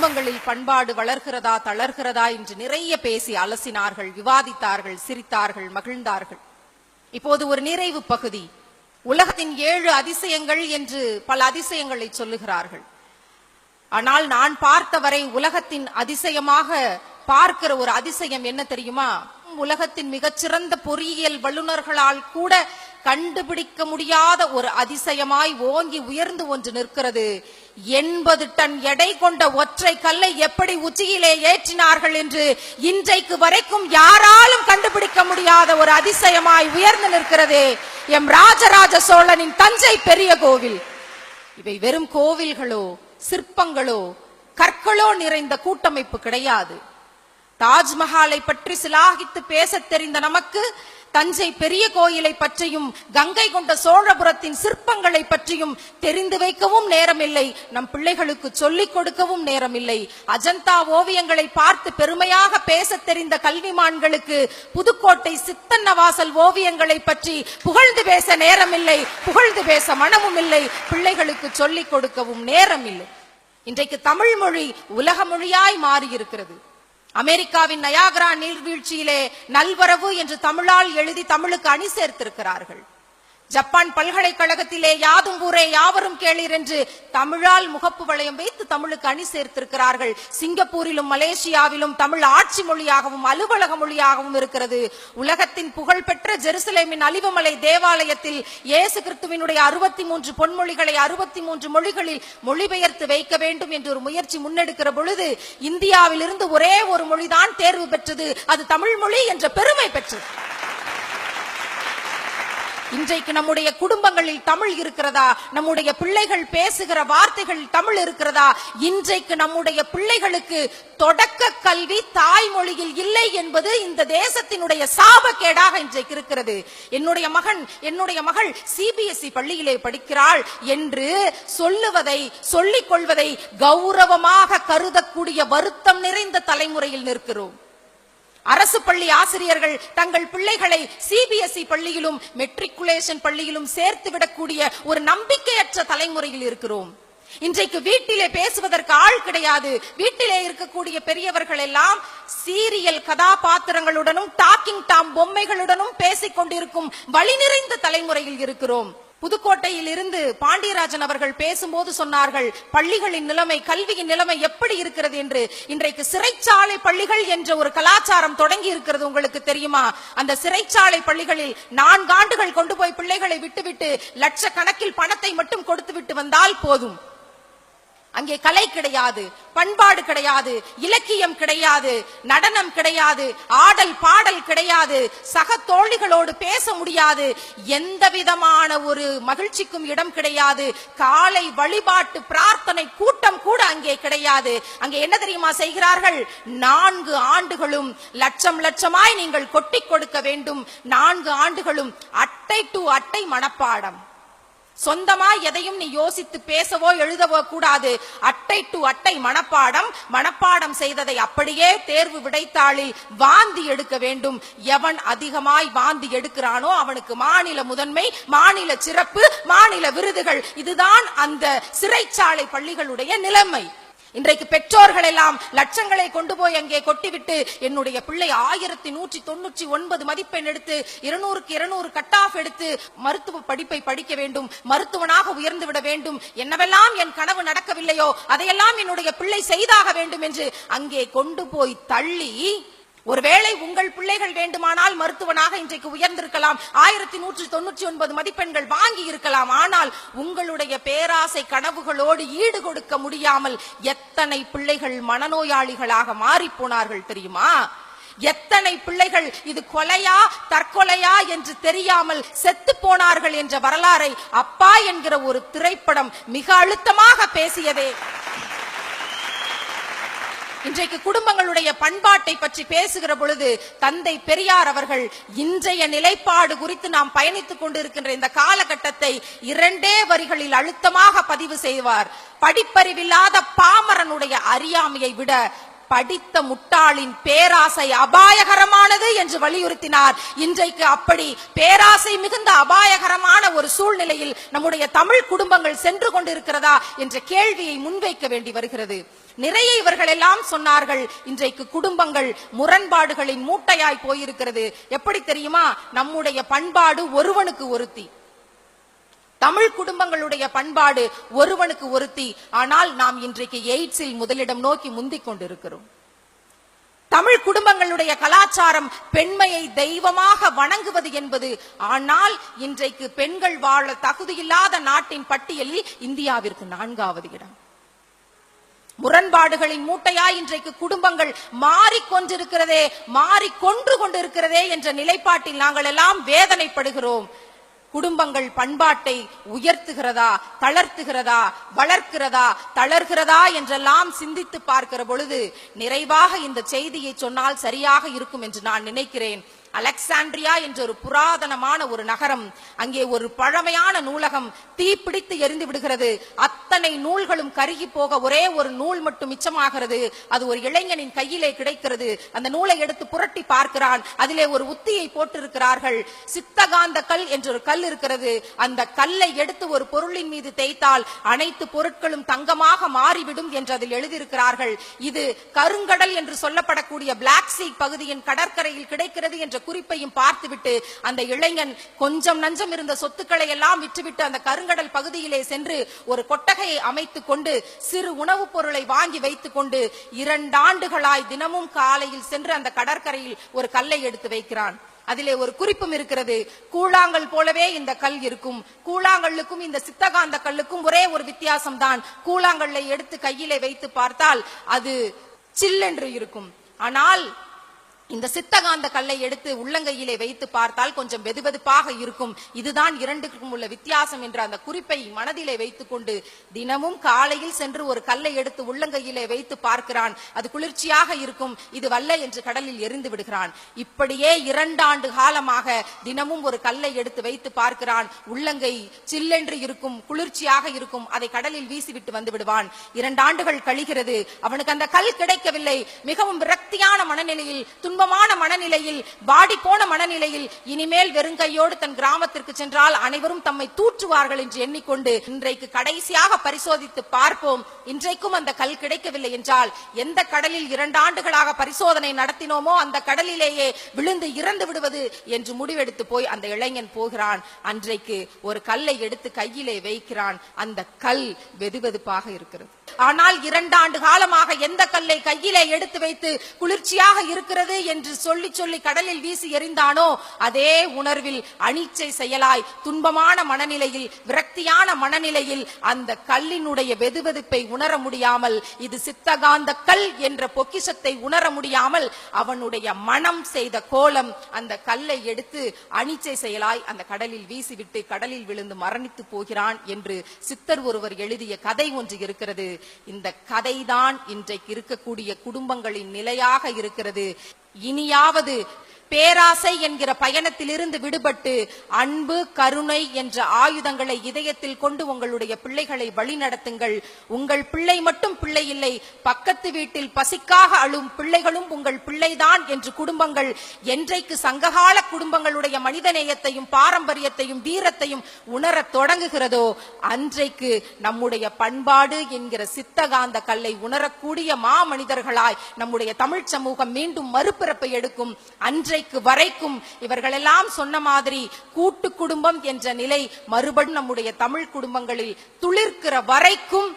குடும்பங்களில் பண்பாடு வளர்கிறதா தளர்கிறதா என்று நிறைய பேசி அலசினார்கள், விவாதித்தார்கள், சிரித்தார்கள், மகிழ்ந்தார்கள். இப்போது ஒரு நிறைவு பகுதி. உலகத்தின் 7 அதிசயங்கள் என்று பல அதிசயங்களை சொல்லுகிறார்கள். ஆனால் நான் பார்த்தவரை உலகத்தின் அதிசயமாக பார்க்கிற ஒரு அதிசயம் என்ன தெரியுமா? உலகத்தின் மிகச்சிறந்த பொறியியல் வல்லுநர்களால் கூட கண்டுபிடிக்க முடியாத ஒரு அதிசயமாய் ஓங்கி உயர்ந்து ஒன்று நிற்கிறது. 80 டன் எடை கொண்ட ஒற்றை கல்லை எப்படி உச்சியிலே ஏற்றினார்கள் என்று இன்றைக்கு வரைக்கும் யாராலும் கண்டுபிடிக்க முடியாத ஒரு அதிசயமாய் உயர்ந்து நிற்கிறது எம் ராஜராஜ சோழனின் தஞ்சை பெரிய கோவில். இவை வெறும் கோவில்களோ சிற்பங்களோ கற்களோ நிறைந்த கூட்டமைப்பு கிடையாது. தாஜ்மஹாலை பற்றி சிலாகித்து பேச தெரிந்த நமக்கு தஞ்சை பெரிய கோயிலை பற்றியும் கங்கை கொண்ட சோழபுரத்தின் சிற்பங்களை பற்றியும் தெரிந்து வைக்கவும் நேரமில்லை, நம் பிள்ளைகளுக்கு சொல்லிக் கொடுக்கவும் நேரமில்லை. அஜந்தா ஓவியங்களை பார்த்து பெருமையாக பேச தெரிந்த கல்விமான்களுக்கு புதுக்கோட்டை சித்தன்னவாசல் ஓவியங்களை பற்றி புகழ்ந்து பேச நேரமில்லை, புகழ்ந்து பேச மனமும் இல்லை, பிள்ளைகளுக்கு சொல்லிக் கொடுக்கவும் நேரமில்லை. இன்றைக்கு தமிழ் மொழி உலக மொழியாய் மாறி இருக்கிறது. அமெரிக்காவின் நயாகரா நீர்வீழ்ச்சியிலே நல்வரவு என்று தமிழால் எழுதி தமிழுக்கு அணி சேர்த்திருக்கிறார்கள். ஜப்பான் பல்கலைக்கழகத்திலே யாதும் ஊரே யாவரும் கேளீர் என்று தமிழால் முகப்பு வளையம் வைத்து தமிழுக்கு அணி சேர்த்திருக்கிறார்கள். சிங்கப்பூரிலும் மலேசியாவிலும் தமிழ் ஆட்சி மொழியாகவும் அலுவலக மொழியாகவும் இருக்கிறது. உலகத்தின் புகழ்பெற்ற ஜெருசலேமின் அலிவமலை தேவாலயத்தில் இயேசு கிறிஸ்துவினுடைய 63 பொன்மொழிகளை 63 மொழிகளில் மொழிபெயர்த்து வைக்க வேண்டும் என்று ஒரு முயற்சி முன்னெடுக்கிற பொழுது இந்தியாவிலிருந்து ஒரே ஒரு மொழிதான் தேர்வு பெற்றது, அது தமிழ் மொழி என்ற பெருமை பெற்றது. இன்றைக்கு நம்முடைய குடும்பங்களில் தமிழ் இருக்கிறதா? நம்முடைய பிள்ளைகள் பேசுகிற வார்த்தைகள் தமிழ் இருக்கிறதா? இன்றைக்கு நம்முடைய பிள்ளைகளுக்கு தொடக்க கல்வி தாய்மொழியில் இல்லை என்பது இந்த தேசத்தினுடைய சாபக்கேடாக இன்றைக்கு இருக்கிறது. என்னுடைய மகள் சிபிஎஸ்இ பள்ளியிலே படிக்கிறாள் என்று சொல்லுவதை சொல்லிக் கொள்வதை கௌரவமாக கருதக்கூடிய வருத்தம் நிறைந்த தலைமுறையில் நிற்கிறோம். அரசு பள்ளி ஆசிரியர்கள் தங்கள் பிள்ளைகளை சிபிஎஸ்இ பள்ளியிலும் மெட்ரிகுலேஷன் பள்ளியிலும் சேர்த்து விடக்கூடிய ஒரு நம்பிக்கையற்ற தலைமுறையில் இருக்கிறோம். இன்றைக்கு வீட்டிலே பேசுவதற்கு ஆள் கிடையாது. வீட்டிலே இருக்கக்கூடிய பெரியவர்கள் எல்லாம் சீரியல் கதாபாத்திரங்களுடனும் டாக்கிங் டாம் பொம்மைகளுடனும் பேசிக் கொண்டிருக்கும் வழி நிறைந்த தலைமுறையில் இருக்கிறோம். புதுக்கோட்டையில் இருந்து பாண்டியராஜன் அவர்கள் பேசும்போது சொன்னார்கள், பள்ளிகளின் நிலைமை, கல்வியின் நிலைமை எப்படி இருக்கிறது என்று. இன்றைக்கு சிறைச்சாலை பள்ளிகள் என்ற ஒரு கலாச்சாரம் தொடங்கி இருக்கிறது. உங்களுக்கு தெரியுமா? அந்த சிறைச்சாலை பள்ளிகளில் 4 ஆண்டுகள் கொண்டு போய் பிள்ளைகளை விட்டுவிட்டு லட்சக்கணக்கில் பணத்தை மட்டும் கொடுத்து விட்டு வந்தால் போதும். அங்கே கலை கிடையாது, பண்பாடு கிடையாது, இலக்கியம் கிடையாது, நடனம் கிடையாது, ஆடல் பாடல் கிடையாது, சக தோழிகளோடு பேச முடியாது, எந்த விதமான ஒரு மகிழ்ச்சிக்கும் இடம் கிடையாது. காலை வழிபாட்டு பிரார்த்தனை கூட்டம் கூட அங்கே கிடையாது. அங்கே என்ன தெரியுமா செய்கிறார்கள்? 4 ஆண்டுகளும் லட்சம் லட்சமாய் நீங்கள் கொட்டி கொடுக்க வேண்டும். 4 ஆண்டுகளும் அட்டை டு அட்டை மனப்பாடம். சொந்தமா எதையும் நீ யோசித்து பேசவோ எழுதவோ கூடாது. அட்டை டு அட்டை மனப்பாடம் செய்ததை அப்படியே தேர்வு விடைத்தாளில் வாந்தி எடுக்க வேண்டும். எவன் அதிகமாய் வாந்தி எடுக்கிறானோ அவனுக்கு மாநில முதன்மை, மாநில சிறப்பு, மாநில விருதுகள். இதுதான் அந்த சிறைச்சாலை பள்ளிகளுடைய நிலைமை. இன்றைக்கு பெற்றோர்கள் எல்லாம் லட்சங்களை கொண்டு போய் அங்கே கொட்டிவிட்டு என்னுடைய பிள்ளை 1199 மதிப்பெண் எடுத்து 200க்கு 200 கட் ஆஃப் எடுத்து மருத்துவ படிப்பை படிக்க வேண்டும், மருத்துவனாக உயர்ந்து விட வேண்டும், என்னவெல்லாம் என் கனவு நடக்கவில்லையோ அதையெல்லாம் என்னுடைய பிள்ளை செய்தாக வேண்டும் என்று அங்கே கொண்டு போய் தள்ளி, ஒருவேளை உங்கள் பிள்ளைகள் வேண்டுமானால் மருத்துவனாக இன்றைக்கு உயர்ந்திருக்கலாம், 1199 மதிப்பெண்கள் வாங்கி இருக்கலாம். ஆனால் உங்களுடைய பேராசை கனவுகளோடு ஈடு கொடுக்க முடியாமல் எத்தனை பிள்ளைகள் மனநோயாளிகளாக மாறி போனார்கள் தெரியுமா? எத்தனை பிள்ளைகள் இது கொலையா தற்கொலையா என்று தெரியாமல் செத்து போனார்கள் என்ற வரலாறை அப்பா என்கிற ஒரு திரைப்படம் மிக அழுத்தமாக பேசியதே. இன்றைக்கு குடும்பங்களுடைய பண்பாட்டை பற்றி பேசுகிற பொழுது தந்தை பெரியார் அவர்கள் இன்றைய நிலைப்பாடு குறித்து நாம் பயணித்துக் கொண்டிருக்கின்ற இந்த காலகட்டத்தை 2 வரிகளில் அழுத்தமாக பதிவு செய்வார். படிப்பறிவில்லாத பாமரனுடைய அறியாமையை விட படித்த முட்டாளின் பேராசை அபாயகரமானது என்று வலியுறுத்தினார். இன்றைக்கு அப்படி பேராசை மிகுந்த அபாயகரமான ஒரு சூழ்நிலையில் நம்முடைய தமிழ் குடும்பங்கள் சென்று கொண்டிருக்கிறதா என்ற கேள்வியை முன்வைக்க வேண்டி வருகிறது. நிறைய இவர்கள் எல்லாம் சொன்னார்கள். இன்றைக்கு குடும்பங்கள் முரண்பாடுகளின் மூட்டையாய் போயிருக்கிறது. எப்படி தெரியுமா? நம்முடைய பண்பாடு ஒருவனுக்கு ஒருத்தி. தமிழ் குடும்பங்களுடைய பண்பாடு ஒருவனுக்கு ஒருத்தி. ஆனால் நாம் இன்றைக்கு எய்ட்ஸில் முதலிடம் நோக்கி முந்திக் கொண்டிருக்கிறோம். தமிழ் குடும்பங்களுடைய கலாச்சாரம் பெண்மையை தெய்வமாக வணங்குவது என்பது. ஆனால் இன்றைக்கு பெண்கள் வாழ தகுதியில்லாத நாட்டின் பட்டியலில் இந்தியாவிற்கு 4வது இடம். முரண்பாடுகளின் மூட்டையாய் இன்றைக்கு குடும்பங்கள் மாறிக்கொண்டிருக்கிறதே, மாறிக்கொன்று கொண்டிருக்கிறதே என்ற நிலைப்பாட்டில் நாங்கள் எல்லாம் வேதனைப்படுகிறோம். குடும்பங்கள் பண்பாட்டை உயர்த்துகிறதா, தளர்த்துகிறதா, வளர்க்கிறதா, தளர்கிறதா என்றெல்லாம் சிந்தித்து பார்க்கிற பொழுது நிறைவாக இந்த செய்தியை சொன்னால் சரியாக இருக்கும் என்று நான் நினைக்கிறேன். அலெக்சாண்ட்ரியா என்ற ஒரு புராதனமான ஒரு நகரம், அங்கே ஒரு பழமையான நூலகம் தீப்பிடித்து எரிந்து விடுகிறது. அத்தனை நூல்களும் கருகி போக ஒரே ஒரு நூல் மட்டும் மிச்சமாகிறது. அது ஒரு இளைஞனின் கையிலே கிடைக்கிறது. அந்த நூலை எடுத்து புரட்டி பார்க்கிறான். அதிலே ஒரு உத்தியை போட்டிருக்கிறார்கள். சித்தகாந்த கல் என்ற ஒரு கல் இருக்கிறது. அந்த கல்லை எடுத்து ஒரு பொருளின் மீது தேய்த்தால் அனைத்து பொருட்களும் தங்கமாக மாறிவிடும் என்று அதில் எழுதியிருக்கிறார்கள். இது கருங்கடல் என்று சொல்லப்படக்கூடிய பிளாக் சீ பகுதியின் கடற்கரையில் கிடைக்கிறது என்ற குறிப்பையும் பார்த்துவிட்டு அந்த இளைஞன் கொஞ்சம் நஞ்சம் இருந்த சொத்துக்களை எல்லாம் விற்றுவிட்டு அந்த கருங்கடல் பகுதியிலே சென்று ஒரு கொட்டகையை அமைத்துக் கொண்டு சிறு உணவுப் பொருளை வாங்கி வைத்துக் கொண்டு 2 ஆண்டுகளாய் தினமும் காலையில் சென்று அந்த கடற்கரையில் ஒரு கல்லை எடுத்து வைக்கிறான். அதிலே ஒரு குறிப்பும் இருக்கிறது. கூழாங்கல் போலவே இந்த கல் இருக்கும். கூழாங்கல்லுக்கும் இந்த சித்தகாந்த கல்லுக்கும் ஒரே ஒரு வித்தியாசம் தான். கூழாங்கல்லை எடுத்து கையிலே வைத்து பார்த்தால் அது சில்லென்று இருக்கும். ஆனால் இந்த சித்தகாந்த கல்லை எடுத்து உள்ளங்கையிலே வைத்து பார்த்தால் கொஞ்சம் வெதுவெதுப்பாக இருக்கும். இதுதான் இரண்டுக்கும் உள்ள வித்தியாசம் என்ற அந்த குறிப்பை மனதிலே வைத்துக் கொண்டு தினமும் காலையில் சென்று ஒரு கல்லை எடுத்து உள்ளங்கையிலே வைத்து பார்க்கிறான். அது குளிர்ச்சியாக இருக்கும், இது வல்ல என்று கடலில் எரிந்து விடுகிறான். இப்படியே 2 ஆண்டு காலமாக தினமும் ஒரு கல்லை எடுத்து வைத்து பார்க்கிறான். உள்ளங்கை சில்லென்று இருக்கும், குளிர்ச்சியாக இருக்கும். அதை கடலில் வீசிவிட்டு வந்து விடுவான். 2 ஆண்டுகள் கழிகிறது. அவனுக்கு அந்த கல் கிடைக்கவில்லை. மிகவும் விரக்தியான மனநிலையில், துன்பமான மனநிலையில், வாடி போன மனநிலையில், இனிமேல் வெறுங்கையோடு தன் கிராமத்திற்கு சென்றால் அனைவரும் தம்மை தூற்றுவார்கள் என்று எண்ணிக்கொண்டு இன்றைக்கு கடைசியாக பரிசோதித்து பார்ப்போம். இன்றைக்கும் அந்த கல் கிடைக்கவில்லை என்றால் எந்த கடலில் 2 ஆண்டுகளாக பரிசோதனை நடத்தினோமோ அந்த கடலிலேயே விழுந்து இறந்து விடுவது என்று முடிவெடுத்து போய் அந்த இளைஞன் போகிறான். அன்றைக்கு ஒரு கல்லை எடுத்து கையிலே வைக்கிறான். அந்த கல் வெதுவெதுப்பாக இருக்கிறது. ஆனால் 2 ஆண்டு காலமாக எந்த கல்லை கையிலே எடுத்து வைத்து குளிர்ச்சியாக இருக்கிறது என்று சொல்லி சொல்லி கடலில் வீசி எறிந்தானோ அதே உணர்வில் அனிச்சை செயலாய் துன்பமான மனநிலையில், விரக்தியான மனநிலையில் அந்த கல்லினுடைய வெதுவெதுப்பை உணர முடியாமல், இது சித்தகாந்த கல் என்ற பொக்கிஷத்தை உணர முடியாமல் அவனுடைய மனம் செய்த கோலம் அந்த கல்லை எடுத்து அனிச்சை செயலாய் அந்த கடலில் வீசிவிட்டு கடலில் விழுந்து மரணித்து போகிறான் என்று சித்தர் ஒருவர் எழுதிய கதை ஒன்று இருக்கிறது. இந்த கதைதான் இன்றைக்கு இருக்கக்கூடிய குடும்பங்களின் நிலையாக இருக்கிறது. இனியாவது பேராசை என்கிற பயணத்திலிருந்து விடுபட்டு அன்பு, கருணை என்ற ஆயுதங்களை இதயத்தில் கொண்டு உங்களுடைய பிள்ளைகளை வழிநடத்துங்கள். உங்கள் பிள்ளை மட்டும் பிள்ளை இல்லை, பக்கத்து வீட்டில் பசிக்காக அழும் பிள்ளைகளும் உங்கள் பிள்ளைதான் என்று குடும்பங்கள் என்றைக்கு சங்ககால குடும்பங்களுடைய மனிதநேயத்தையும் பாரம்பரியத்தையும் வீரத்தையும் உணர தொடங்குகிறதோ அன்றைக்கு நம்முடைய பண்பாடு என்கிற சித்தகாந்த கல்லை உணரக்கூடிய மாமனிதர்களாய் நம்முடைய தமிழ் சமூகம் மீண்டும் மறுபிறப்பை எடுக்கும். அன்றைக்கு வரைக்கும் இவர்கள் எல்லாம் சொன்ன மாதிரி கூட்டு குடும்பம் என்ற நிலை மறுபடியும் நம்முடைய தமிழ் குடும்பங்களில் துளிர்க்கிற வரைக்கும்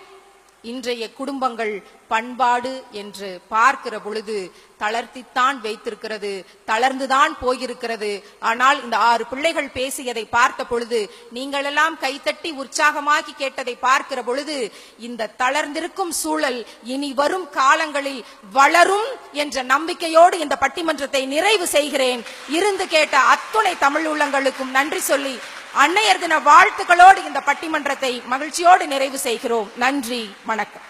இன்றைய குடும்பங்கள் பண்பாடு என்று பார்க்கிற பொழுது தளர்த்தித்தான் வைத்திருக்கிறது, தளர்ந்துதான் போயிருக்கிறது. ஆனால் இந்த 6 பிள்ளைகள் பேசியதை பார்த்த பொழுது, நீங்கள் எல்லாம் கைத்தட்டி உற்சாகமாக்கி கேட்டதை பார்க்கிற பொழுது, இந்த தளர்ந்திருக்கும் சூழல் இனி வரும் காலங்களில் வளரும் என்ற நம்பிக்கையோடு இந்த பட்டிமன்றத்தை நிறைவு செய்கிறேன். இருந்து கேட்ட அத்துணை தமிழ் உள்ளங்களுக்கும் நன்றி சொல்லி அன்னையர் தின வாழ்த்துக்களோடு இந்த பட்டிமன்றத்தை மகிழ்ச்சியோடு நிறைவு செய்கிறோம். நன்றி, வணக்கம்.